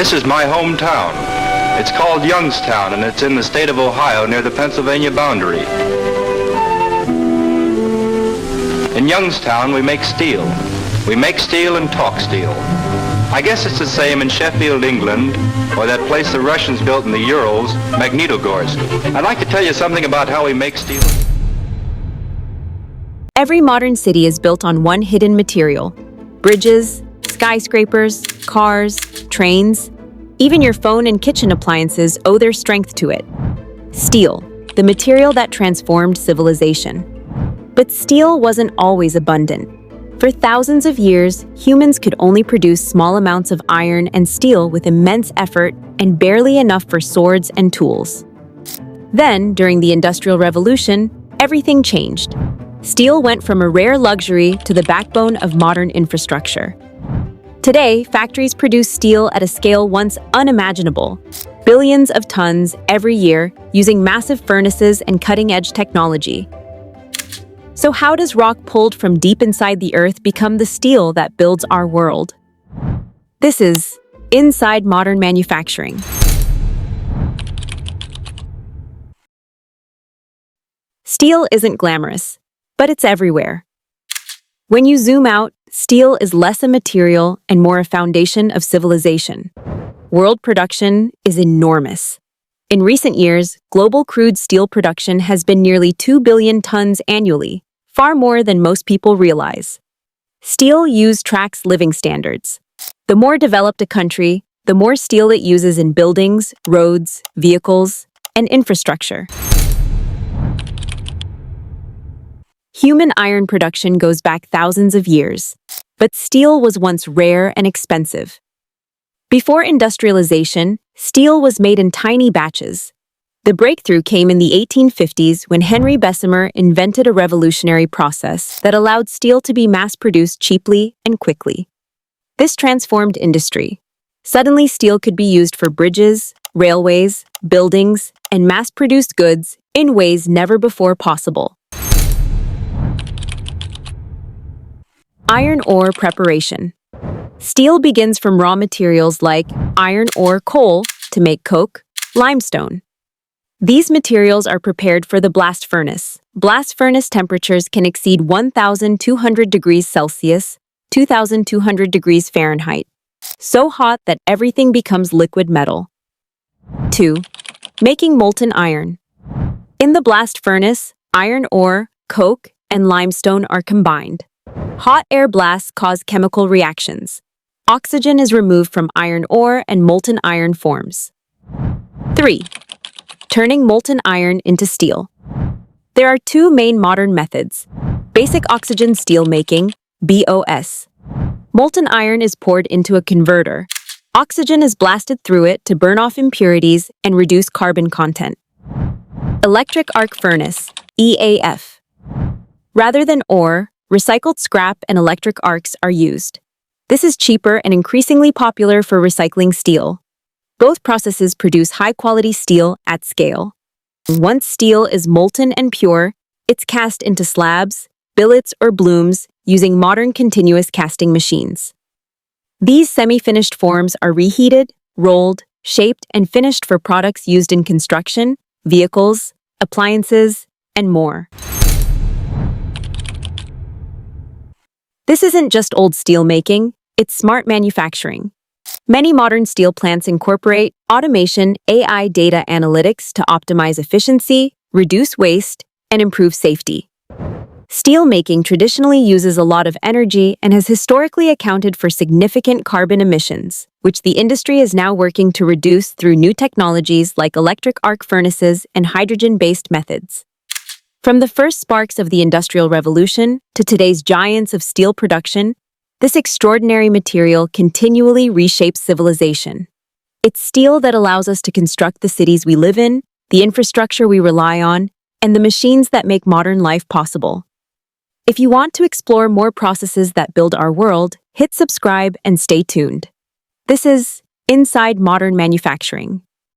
This is my hometown. It's called Youngstown, and it's in the state of Ohio near the Pennsylvania boundary. In Youngstown, we make steel. We make steel and talk steel. I guess it's the same in Sheffield, England, or that place the Russians built in the Urals, Magnitogorsk. I'd like to tell you something about how we make steel. Every modern city is built on one hidden material. Bridges, skyscrapers, cars, trains. Even your phone and kitchen appliances owe their strength to it. Steel, the material that transformed civilization. But steel wasn't always abundant. For thousands of years, humans could only produce small amounts of iron and steel with immense effort and barely enough for swords and tools. Then, during the Industrial Revolution, everything changed. Steel went from a rare luxury to the backbone of modern infrastructure. Today, factories produce steel at a scale once unimaginable, billions of tons every year, using massive furnaces and cutting-edge technology. So how does rock pulled from deep inside the earth become the steel that builds our world? This is Inside Modern Manufacturing. Steel isn't glamorous, but it's everywhere. When you zoom out, steel is less a material and more a foundation of civilization. World production is enormous. In recent years, global crude steel production has been nearly 2 billion tons annually, far more than most people realize. Steel use tracks living standards. The more developed a country, the more steel it uses in buildings, roads, vehicles, and infrastructure. Human iron production goes back thousands of years, but steel was once rare and expensive. Before industrialization, steel was made in tiny batches. The breakthrough came in the 1850s when Henry Bessemer invented a revolutionary process that allowed steel to be mass-produced cheaply and quickly. This transformed industry. Suddenly, steel could be used for bridges, railways, buildings, and mass-produced goods in ways never before possible. Iron ore preparation. Steel begins from raw materials like iron ore coal to make coke, limestone. These materials are prepared for the blast furnace. Blast furnace temperatures can exceed 1,200 degrees Celsius, 2,200 degrees Fahrenheit, so hot that everything becomes liquid metal. 2. Making molten iron. In the blast furnace, iron ore, coke, and limestone are combined. Hot air blasts cause chemical reactions. Oxygen is removed from iron ore and molten iron forms. 3. Turning molten iron into steel. There are two main modern methods. Basic Oxygen Steelmaking, BOS. Molten iron is poured into a converter. Oxygen is blasted through it to burn off impurities and reduce carbon content. Electric arc furnace, EAF. Rather than ore, recycled scrap and electric arcs are used. This is cheaper and increasingly popular for recycling steel. Both processes produce high-quality steel at scale. Once steel is molten and pure, it's cast into slabs, billets, or blooms using modern continuous casting machines. These semi-finished forms are reheated, rolled, shaped, and finished for products used in construction, vehicles, appliances, and more. This isn't just old steel making, it's smart manufacturing. Many modern steel plants incorporate automation, AI data analytics to optimize efficiency, reduce waste, and improve safety. Steel making traditionally uses a lot of energy and has historically accounted for significant carbon emissions, which the industry is now working to reduce through new technologies like electric arc furnaces and hydrogen-based methods. From the first sparks of the Industrial Revolution to today's giants of steel production, this extraordinary material continually reshapes civilization. It's steel that allows us to construct the cities we live in, the infrastructure we rely on, and the machines that make modern life possible. If you want to explore more processes that build our world, hit subscribe and stay tuned. This is Inside Modern Manufacturing.